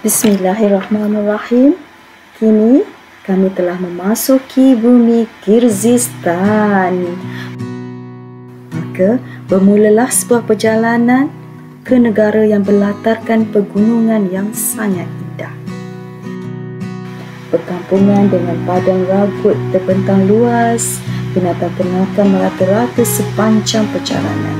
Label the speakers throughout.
Speaker 1: Bismillahirrahmanirrahim. Kini kami telah memasuki bumi Kyrgyzstan. Maka bermulalah sebuah perjalanan ke negara yang berlatarkan pegunungan yang sangat indah. Perkampungan dengan padang ragut terbentang luas, binatang-binatang merata-rata sepanjang perjalanan.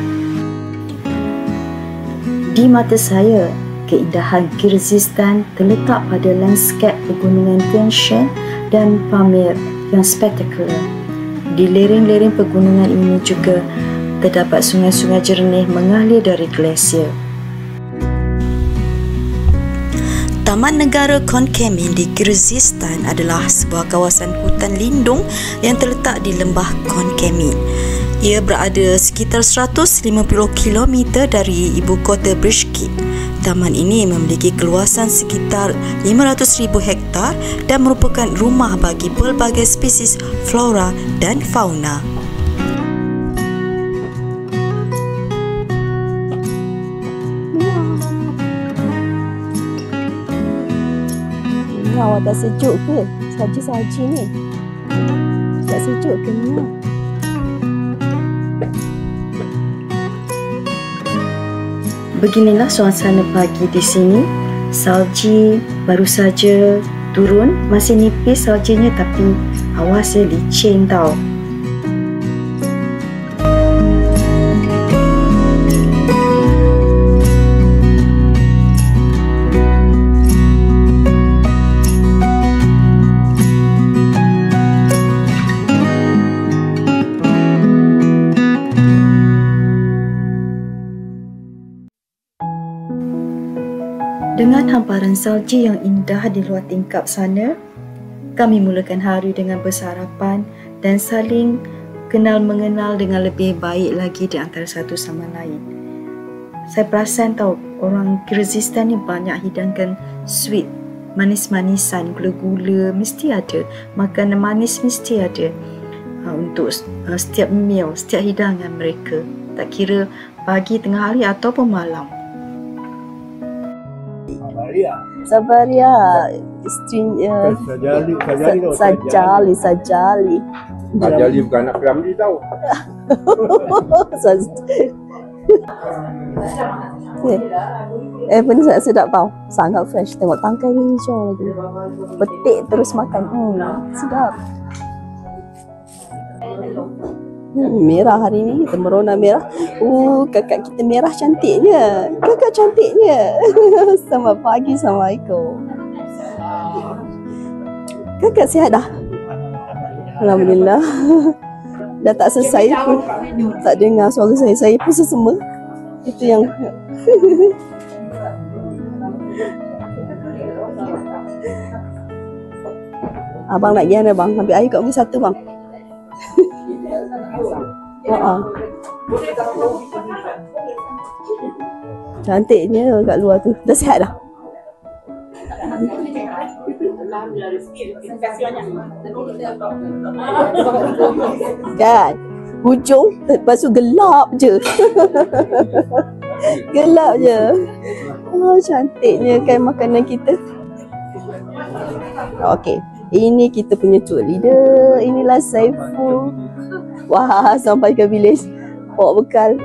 Speaker 1: Di mata saya, keindahan Kyrgyzstan terletak pada lanskap pegunungan Tian Shan dan Pamir yang spektakular. Di lereng-lereng pegunungan ini juga terdapat sungai-sungai jernih mengalir dari glasier. Taman Negara Kon Kamin di Kyrgyzstan adalah sebuah kawasan hutan lindung yang terletak di lembah Kon Kamin. Ia berada sekitar 150 km dari ibu kota Bishkek. Taman ini memiliki keluasan sekitar 500,000 hektar dan merupakan rumah bagi pelbagai spesies flora dan fauna.
Speaker 2: Awak tak sejuk ke? Saji-saji ni. Tak sejuk ke ni?
Speaker 1: Beginilah suasana pagi di sini. Salji baru saja turun, masih nipis saljinya tapi awasnya licin tau. Dengan hamparan salji yang indah di luar tingkap sana, kami mulakan hari dengan bersarapan dan saling kenal mengenal dengan lebih baik lagi di antara satu sama lain. Saya perasan tahu orang Kyrgyzstan ni banyak hidangkan sweet, manis-manisan, gula-gula mesti ada, makanan manis mesti ada untuk setiap meal, setiap hidangan mereka, tak kira pagi, tengah hari ataupun malam.
Speaker 2: Sabaria, istrinya Sajali.
Speaker 3: Sajali bukan anak Ramli tau.
Speaker 2: Ni sedap tau, sangat fresh. Tengok tangkai ni hijau lagi. Petik terus makan. Sedap. Merah hari ni, kita merona merah. Kakak kita merah cantiknya. Kakak cantiknya. Selamat pagi, Assalamualaikum. Kakak sihat dah? Alhamdulillah. Dah tak selesai pun. Tak dengar suara saya. Saya pun sesama. Itu yang... Abang nak gian bang. Ambil air kat muka satu bang. Cantiknya kat luar tu. Dah sihat dah? Kan? Hujung lepas tu gelap je. Gelap je. Cantiknya kan makanan kita. Okey. Ini kita punya tour leader. Inilah Saiful. Wah, sampai ke bilis. Bawa bekal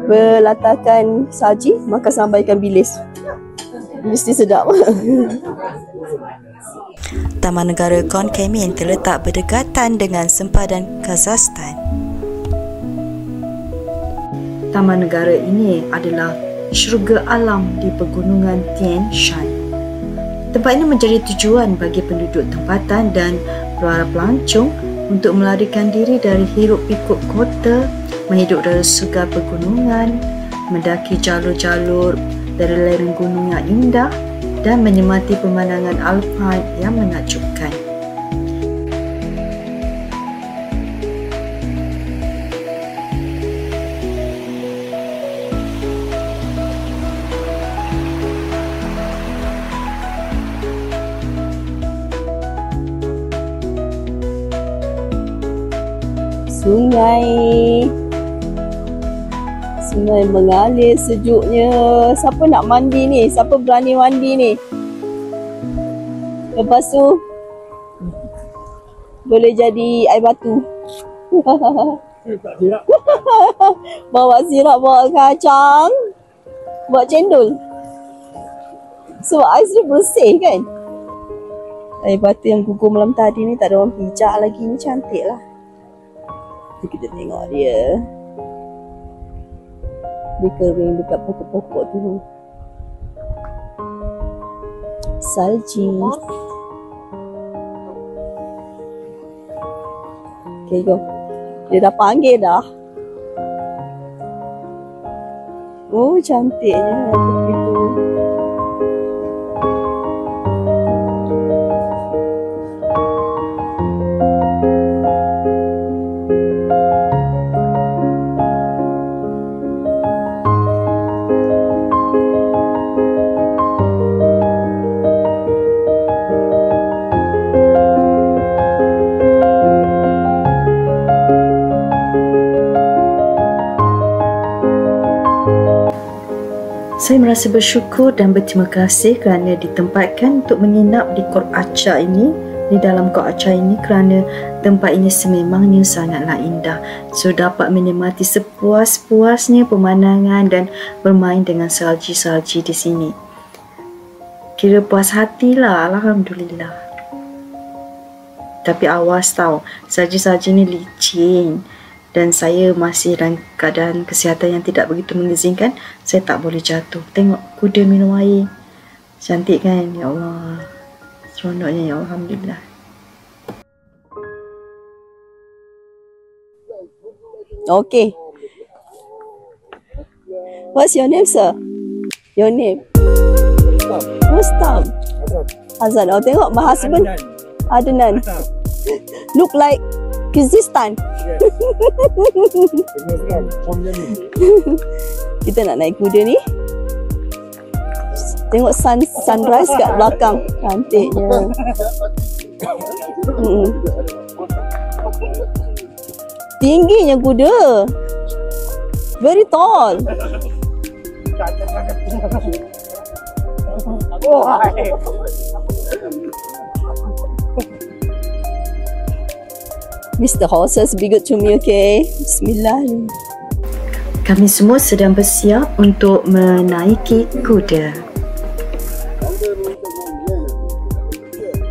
Speaker 2: berlatarkan saji, maka sampaikan bilis. Mesti sedap.
Speaker 1: Taman Negara Kon Kamin terletak berdekatan dengan sempadan Kazakhstan. Taman negara ini adalah syurga alam di pegunungan Tian Shan. Tempat ini menjadi tujuan bagi penduduk tempatan dan para pelancong untuk melarikan diri dari hiruk-pikuk kota, menghidup dari sugar pegunungan, mendaki jalur-jalur dari lereng gunung yang indah dan menikmati pemandangan alpine yang menakjubkan.
Speaker 2: Sungai mengalir sejuknya. Siapa nak mandi ni? Siapa berani mandi ni? Lepas tu boleh jadi air batu.
Speaker 3: Tak silap.
Speaker 2: Bawa sirap, bawa kacang, bawa cendol. Sebab ais dia bersih kan. Air batu yang gugur malam tadi ni tak ada orang pijak lagi. Ni cantik lah. Kita tengok dia. Dia kering dekat pokok-pokok tu. Salji. Okay, go. Dia dah panggil dah. Oh, cantiknya tepi tu.
Speaker 1: Saya merasa bersyukur dan berterima kasih kerana ditempatkan untuk menginap di Kot Acha ini, di dalam Kot Acha ini, kerana tempat ini sememangnya sangatlah indah. So dapat menikmati sepuas-puasnya pemandangan dan bermain dengan salji-salji di sini. Kira puas hatilah, alhamdulillah. Tapi awas tau, salji-salji ni licin. Dan saya masih dalam keadaan kesihatan yang tidak begitu mengizinkan. Saya tak boleh jatuh. Tengok kuda minum air. Cantik kan? Ya Allah. Seronoknya ya Allah. Alhamdulillah.
Speaker 2: Okay. What's your name, sir? Your name? Mustam. Hazan. Oh, tengok my husband. Adnan. Look like Kyrgyzstan. Kita nak naik kuda ni. Tengok sunrise kat belakang. Cantiknya. Tingginya kuda. Very tall. Mr. Horses, be good to me, okay? Bismillah.
Speaker 1: Kami semua sedang bersiap untuk menaiki kuda.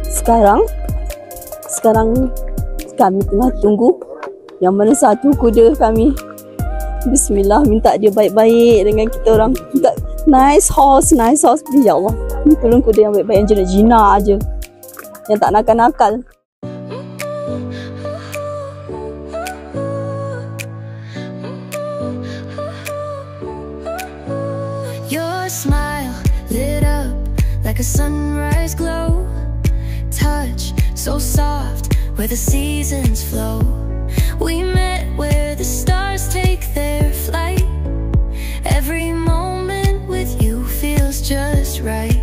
Speaker 2: Sekarang kami tengah tunggu yang mana satu kuda kami. Bismillah, minta dia baik-baik dengan kita orang. Minta nice horse, please ya Allah. Tolong kuda yang baik-baik, yang jinak-jinak aja. Yang tak nakal-nakal.
Speaker 4: Smile lit up like a sunrise glow. Touch so soft where the seasons flow. We met where the stars take their flight. Every moment with you feels just right.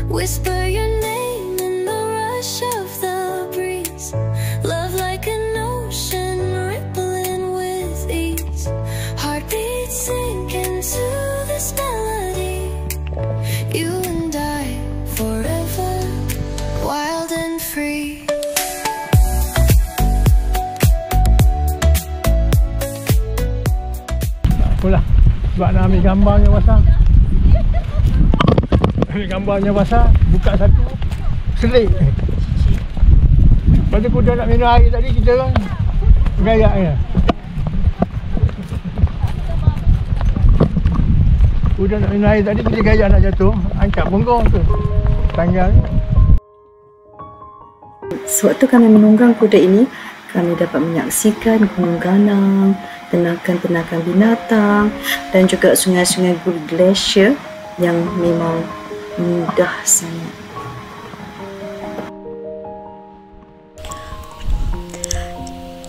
Speaker 4: Whisper your name in the rush of the breeze. Love like an ocean rippling with ease. Heartbeats sink into this melody. You and I, forever, wild and free.
Speaker 3: Tak apalah, sebab nak ambil gambarnya pasal. Ambil gambarnya pasal, buka satu, selit. Lepas tu kuda nak minum air tadi, kita kan gayaknya. Kuda nak minum air tadi, kita gaya nak jatuh, angkat punggung tu, tanggal.
Speaker 1: Sewaktu kami menunggang kuda ini, kami dapat menyaksikan Gunung Ganang, penakan-penakan binatang dan juga sungai-sungai glacier yang memang indah sangat.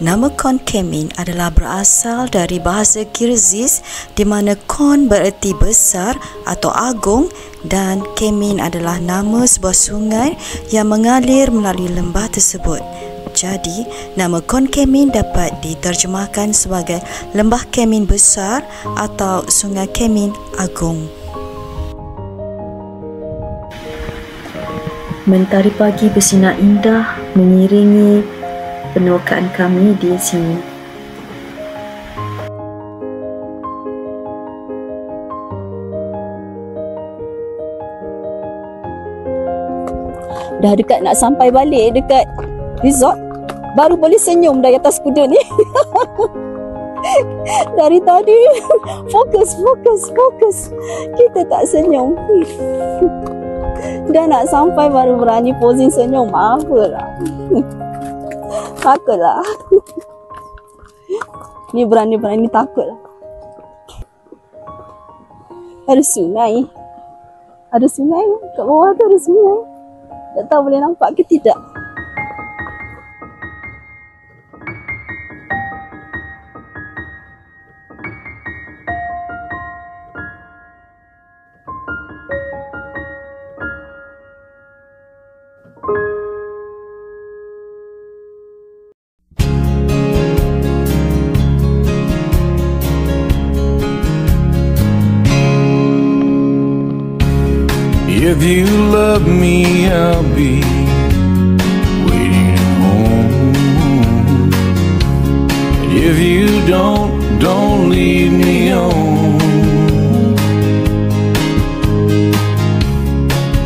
Speaker 1: Nama Kon Kemin adalah berasal dari bahasa Kyrgyz di mana Kon bererti besar atau agung dan Kemin adalah nama sebuah sungai yang mengalir melalui lembah tersebut. Jadi, nama Kon Kemin dapat diterjemahkan sebagai Lembah Kemin Besar atau Sungai Kemin Agung. Mentari pagi bersinar indah mengiringi penerokaan kami di sini.
Speaker 2: Dah dekat nak sampai balik dekat resort, baru boleh senyum dari atas kuda ni. Dari tadi fokus. Kita tak senyum. Dah nak sampai baru berani posing senyum. Apalah. Takutlah. Ni berani-berani takutlah. Ada sungai. Ada sungai. Kat bawah tu ada sungai. Tak tahu boleh nampak ke tidak.
Speaker 5: If you love me, I'll be waiting at home. If you don't leave me on.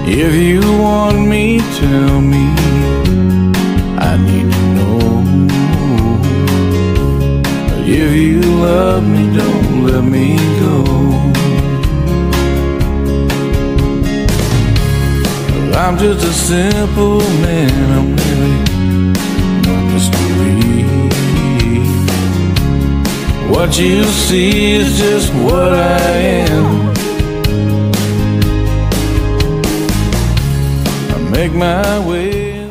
Speaker 5: If you want me, tell me, I need to know. If you love me, don't let me go. I'm just a simple man, I'm really no mystery. What you see is just what I am. I make my way.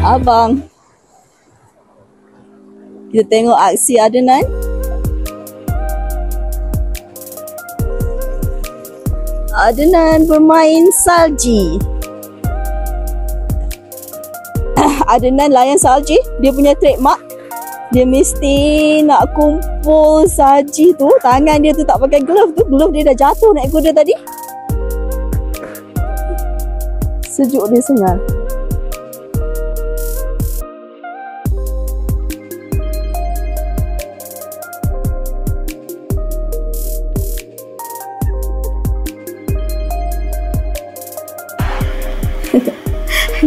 Speaker 2: Abang, kita tengok aksi Adnan. Adnan bermain salji. Adnan layan salji, dia punya trademark. Dia mesti nak kumpul salji tu. Tangan dia tu tak pakai glove tu. Glove dia dah jatuh naik kuda tadi. Sejuk dia sengal.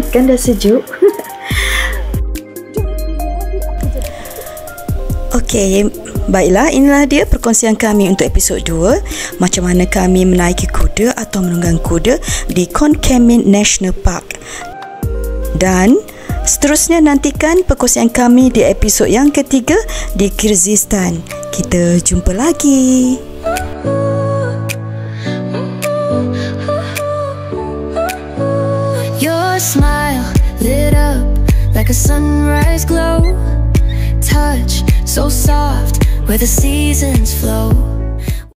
Speaker 1: Kan dah sejuk. Okey, baiklah, inilah dia perkongsian kami untuk episod 2. Macam mana kami menaiki kuda atau menunggang kuda di Khon Kaen National Park. Dan seterusnya nantikan perkongsian kami di episod yang ketiga di Kyrgyzstan. Kita jumpa lagi.
Speaker 4: Your smile lit up like a sunrise glow. Touch so soft where the seasons flow.